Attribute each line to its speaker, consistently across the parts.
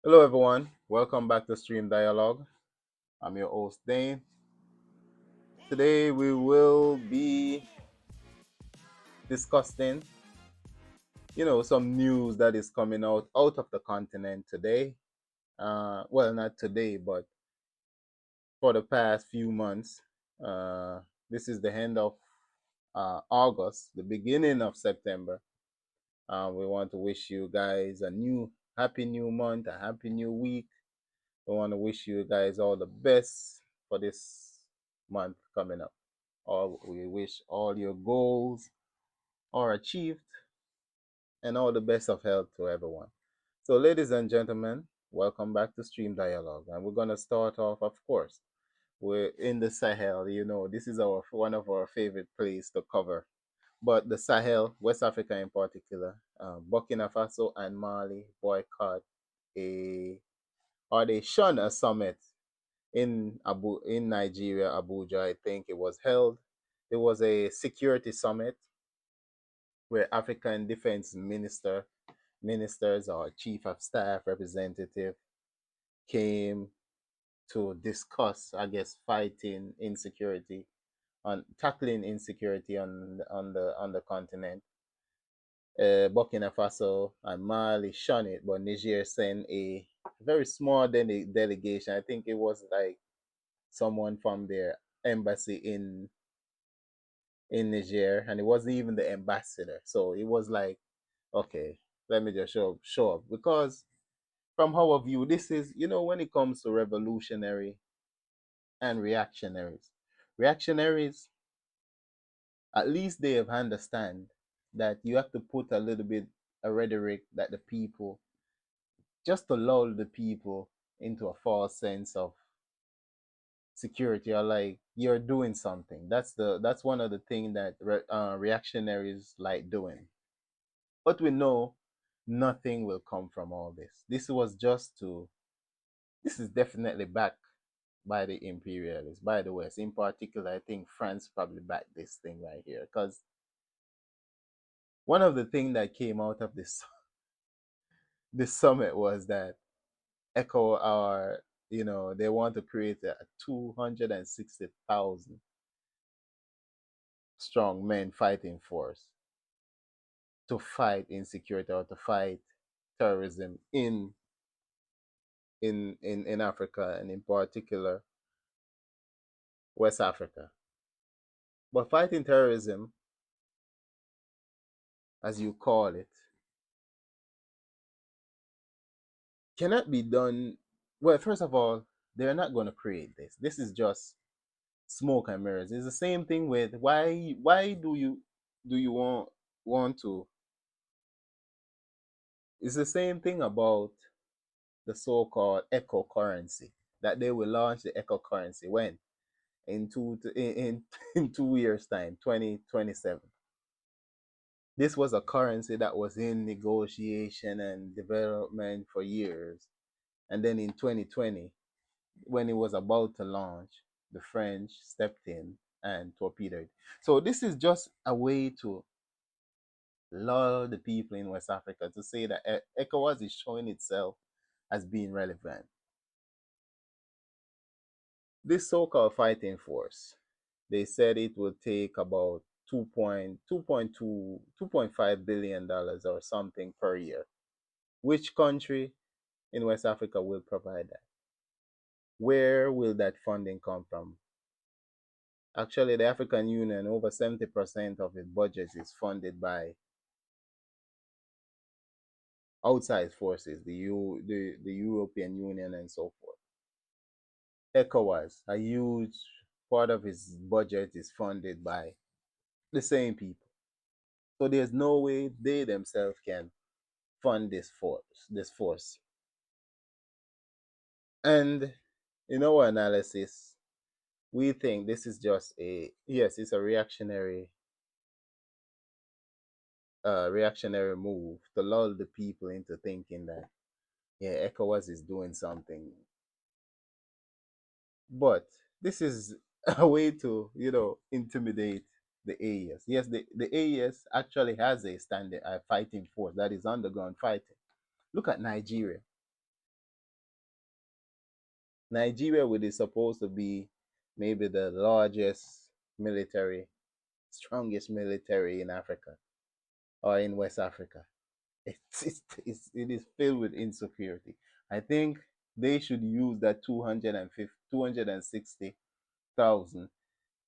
Speaker 1: Hello, everyone. Welcome back to Stream Dialogue. I'm your host, Dane. Today, we will be discussing, some news that is coming out of the continent today. Well, not today, but for the past few months. Uh, this is the end of August, the beginning of September. We want to wish you guys a happy new month, a happy new week. We want to wish you guys all the best for this month coming up. All we wish all your goals are achieved and all the best of health to everyone. So, ladies and gentlemen, welcome back to Stream Dialogue. And we're gonna start off, of course. We're in the Sahel. This is our one of our favorite places to cover. But the Sahel, West Africa in particular, Burkina Faso and Mali boycott a or they shun a summit in Nigeria, Abuja. I think it was held. It was a security summit where African defense ministers or chief of staff representative came to discuss, I guess, fighting insecurity on tackling insecurity on the continent. Burkina Faso and Mali shun it, but Niger sent a very small delegation. I think it was like someone from their embassy in Niger, and it wasn't even the ambassador. So it was like, okay, let me just show up because from our view, this is when it comes to revolutionary and reactionaries, at least they have understand that you have to put a little bit a rhetoric that the people just to lull the people into a false sense of security or like you're doing something. That's one of the things that reactionaries like doing. But we know nothing will come from all this. This is definitely backed by the imperialists, by the West. In particular, I think France probably backed this thing right here. Because one of the things that came out of this summit was that ECHO are, they want to create a 260,000 strong men fighting force to fight insecurity or to fight terrorism in Africa and in particular West Africa. But fighting terrorism, as you call it, cannot be done. Well, first of all, they're not going to create this. This is just smoke and mirrors. It's the same thing with why do you want to? It's the same thing about the so-called eco currency that they will launch the eco currency when in 2 years time, 2027. This was a currency that was in negotiation and development for years, and then in 2020, when it was about to launch, the French stepped in and torpedoed. So this is just a way to lull the people in West Africa to say that ECOWAS is showing itself as being relevant. This so-called fighting force, they said it would take about 2.5 billion dollars or something per year. Which country in West Africa will provide that? Where will that funding come from? Actually, the African Union, over 70% of its budget is funded by outside forces, the European Union and so forth. ECOWAS, a huge part of its budget is funded by the same people. So there's no way they themselves can fund this force. And in our analysis, we think this is just it's a reactionary move to lull the people into thinking that ECOWAS is doing something. But this is a way to, intimidate the AES. Yes, the AES actually has a standing fighting force that is underground fighting. Look at Nigeria. Nigeria, which is supposed to be maybe the largest military, strongest military in Africa or in West Africa, it is filled with insecurity. I think they should use that 260,000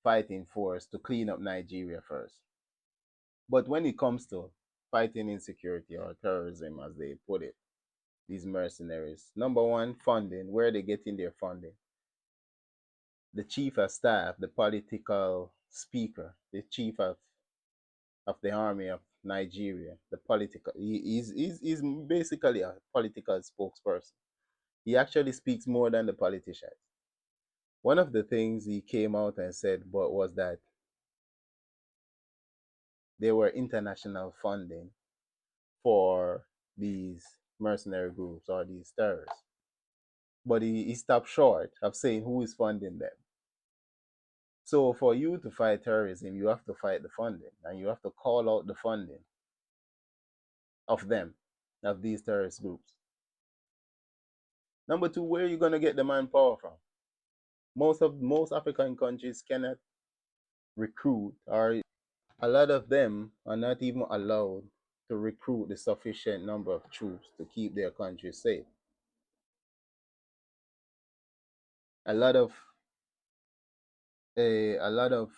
Speaker 1: fighting force to clean up Nigeria first. But when it comes to fighting insecurity or terrorism, as they put it, these mercenaries, number one, funding. Where are they getting their funding? The chief of staff, the political speaker, the chief of the army of Nigeria, the political, he's basically a political spokesperson. He actually speaks more than the politicians. One of the things he came out and said but was that there were international funding for these mercenary groups or these terrorists. But he stopped short of saying who is funding them. So for you to fight terrorism, you have to fight the funding and you have to call out the funding of them, of these terrorist groups. Number two, where are you gonna get the manpower from? Most African countries cannot recruit, or a lot of them are not even allowed to recruit the sufficient number of troops to keep their country safe. A lot of a lot of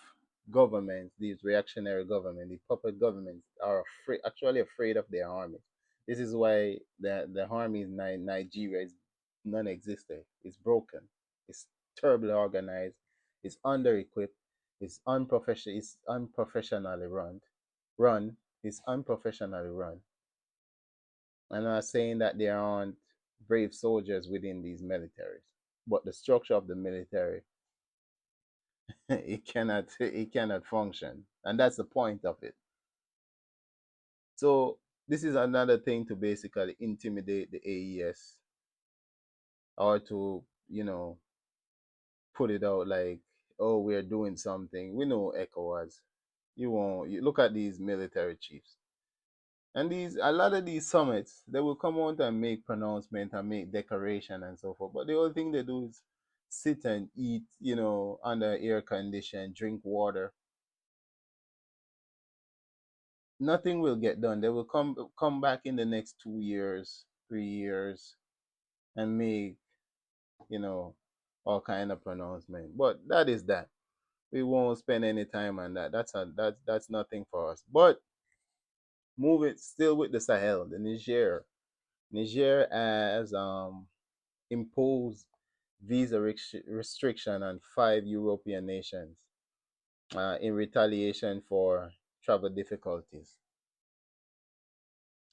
Speaker 1: governments, these reactionary governments, the puppet governments, are actually afraid of their armies. This is why the army in Nigeria is non-existent. It's broken. It's terribly organized. It's under-equipped. It's unprofessionally run. Run. It's unprofessionally run. I'm not saying that there aren't brave soldiers within these militaries, but the structure of the military it cannot function, and that's the point of it. So this is another thing to basically intimidate the AES, or to put it out like, oh, we're doing something. We know ECOWAS. You won't. You look at these military chiefs, and these a lot of these summits, they will come out and make pronouncement and make declaration and so forth. But the only thing they do is sit and eat, under air condition, drink water. Nothing will get done. They will come back in the next 2 years, 3 years, and make you know all kind of pronouncement. But that is that. We won't spend any time on that. That's nothing for us. But move it still with the Sahel, the Niger. Niger has imposed visa restriction on 5 European nations in retaliation for travel difficulties.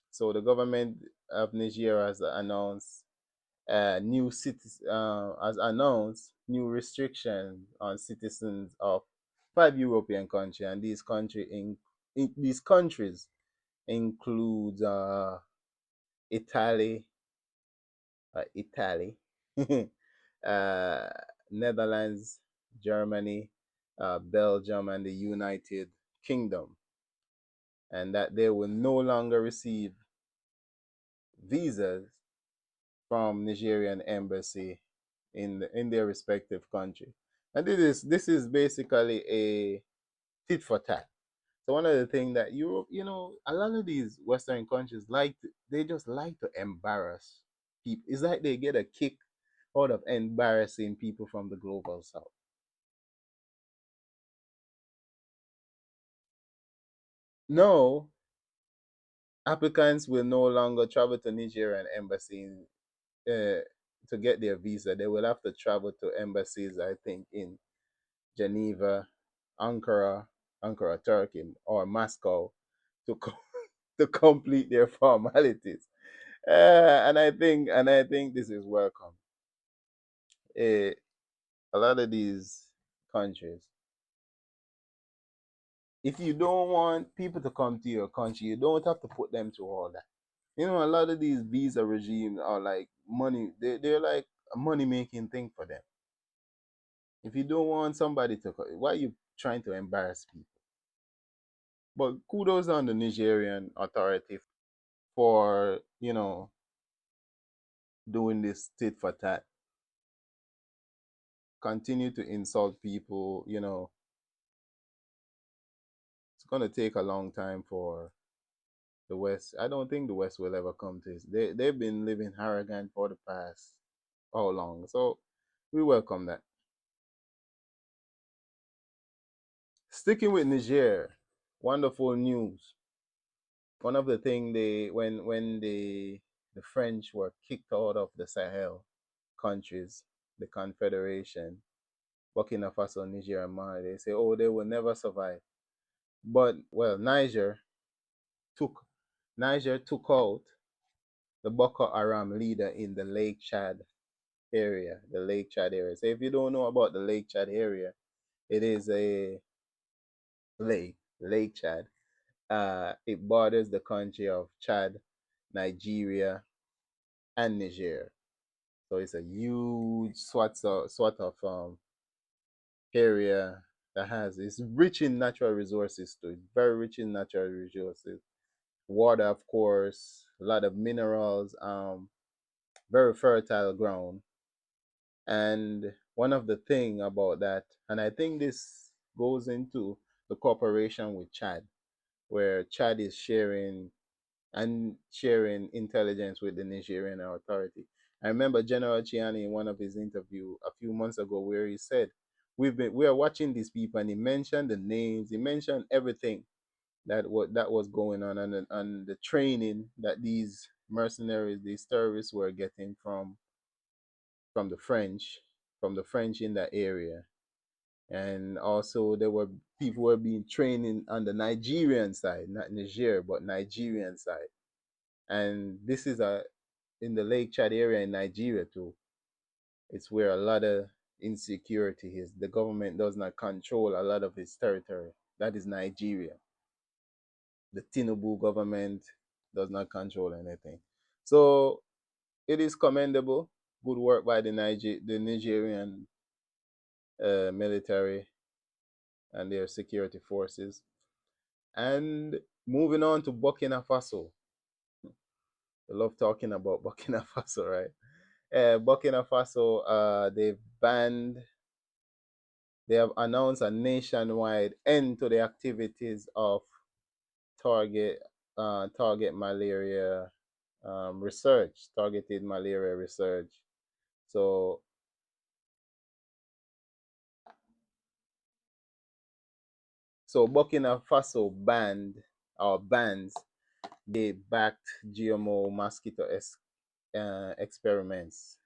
Speaker 1: So the government of Niger has announced new restrictions on citizens of 5 European countries, and these countries include Italy, Italy, uh, Netherlands, Germany, Belgium, and the United Kingdom, and that they will no longer receive visas from Nigerian embassy in their respective country. And this is basically a tit for tat. So one of the things that Europe, a lot of these Western countries they just like to embarrass people. It's like they get a kick out of embarrassing people from the global south. No, applicants will no longer travel to Nigerian embassy uh, to get their visa. They will have to travel to embassies, I think, in Geneva, Ankara, Ankara, Turkey, or Moscow to to complete their formalities. And I think this is welcome. Eh, a lot of these countries, if you don't want people to come to your country, you don't have to put them to all that. A lot of these visa regimes are like money. They're like a money making thing for them. If you don't want somebody to come, why are you trying to embarrass people? But kudos on the Nigerian authority for doing this tit for tat. continue to insult people, it's going to take a long time for the West. I don't think the West will ever come to this. They've been living arrogant for the past how long? So we welcome that. Sticking with Niger, wonderful news. One of the thing they when the French were kicked out of the Sahel countries, the Confederation, Burkina Faso, Niger, and Mali, they say, oh, they will never survive. But well, took Niger took out the Boko Haram leader in the Lake Chad area, the Lake Chad area. So if you don't know about the Lake Chad area, it is a Lake Chad. It borders the country of Chad, Nigeria, and Niger. So it's a huge sort of area that it's rich in natural resources too. It's very rich in natural resources. Water, of course, a lot of minerals, very fertile ground. And one of the thing about that, and I think this goes into the cooperation with Chad, where Chad is sharing intelligence with the Nigerian authority. I remember General Chiani in one of his interview a few months ago where he said, we are watching these people, and he mentioned the names, he mentioned everything that was going on, and the training that these mercenaries, these terrorists were getting from the French, from the French in that area. And also there were people were being trained on the Nigerian side, not Niger, but Nigerian side. And this is a in the Lake Chad area in Nigeria too. It's where a lot of insecurity is. The government does not control a lot of its territory. That is Nigeria. The Tinubu government does not control anything. So it is commendable. Good work by the Nigerian military and their security forces. And moving on to Burkina Faso. I love talking about Burkina Faso, right? Burkina Faso, they have announced a nationwide end to the activities of target, target malaria research, targeted malaria research. So, so Burkina Faso bans they backed GMO mosquito experiments,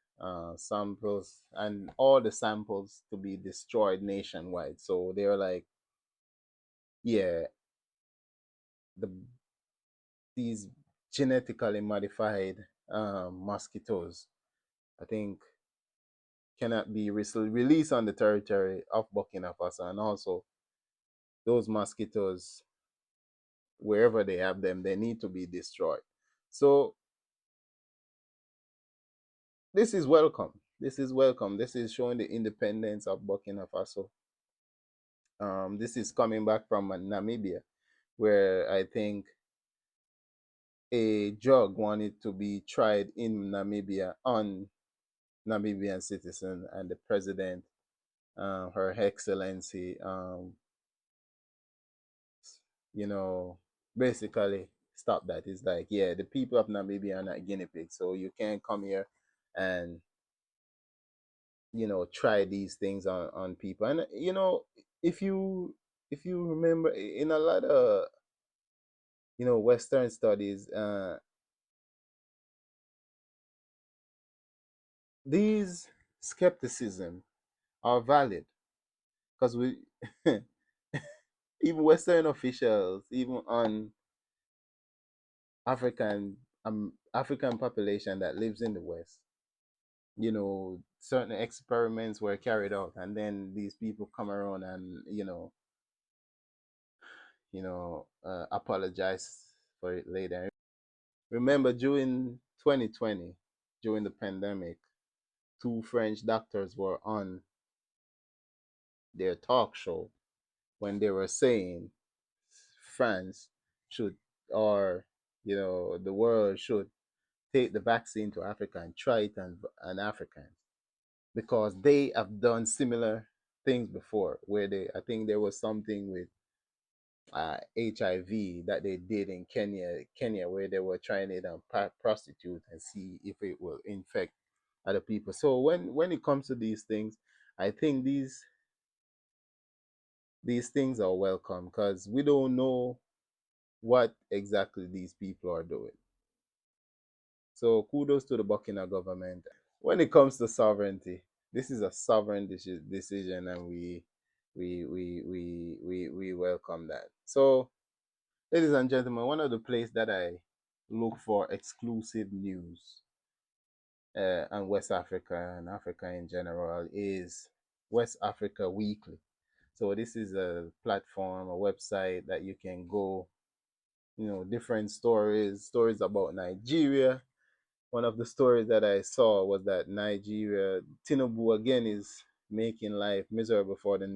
Speaker 1: samples, and all the samples to be destroyed nationwide. So they're like, yeah, the these genetically modified mosquitoes, I think, cannot be released on the territory of Burkina Faso, and also those mosquitoes, wherever they have them, they need to be destroyed. So this is welcome. This is welcome. This is showing the independence of Burkina Faso. This is coming back from Namibia, where I think a drug wanted to be tried in Namibia on Namibian citizen, and the president, Her Excellency, you know, basically stop that. It's like, yeah, the people of Namibia are not guinea pigs, so you can't come here and try these things on people. And if you if you remember in a lot of Western studies, these skepticism are valid because we even Western officials, even on African population that lives in the West, certain experiments were carried out, and then these people come around and apologize for it later. Remember, during 2020, during the pandemic, two French doctors were on their talk show when they were saying France should, or the world should take the vaccine to Africa and try it on Africans. because they have done similar things before. Where I think there was something with HIV that they did in Kenya, where they were trying it on prostitute and see if it will infect other people. So when it comes to these things, I think these things are welcome because we don't know what exactly these people are doing. So kudos to the Burkina government. When it comes to sovereignty, this is a sovereign decision, and we welcome that. So, ladies and gentlemen, one of the places that I look for exclusive news on West Africa and Africa in general is West Africa Weekly. So this is a platform, a website that you can go, different stories about Nigeria. One of the stories that I saw was that Tinubu again is making life miserable for the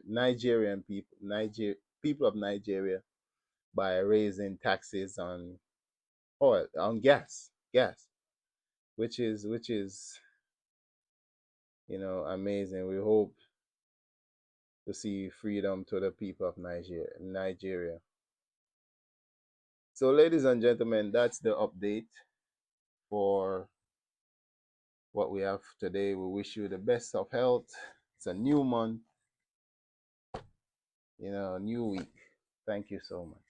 Speaker 1: Nigerian people, people of Nigeria by raising taxes on oil, on gas, which is amazing. We hope to see freedom to the people of Nigeria. So, ladies and gentlemen, that's the update for what we have today. We wish you the best of health. It's a new month, new week. Thank you so much.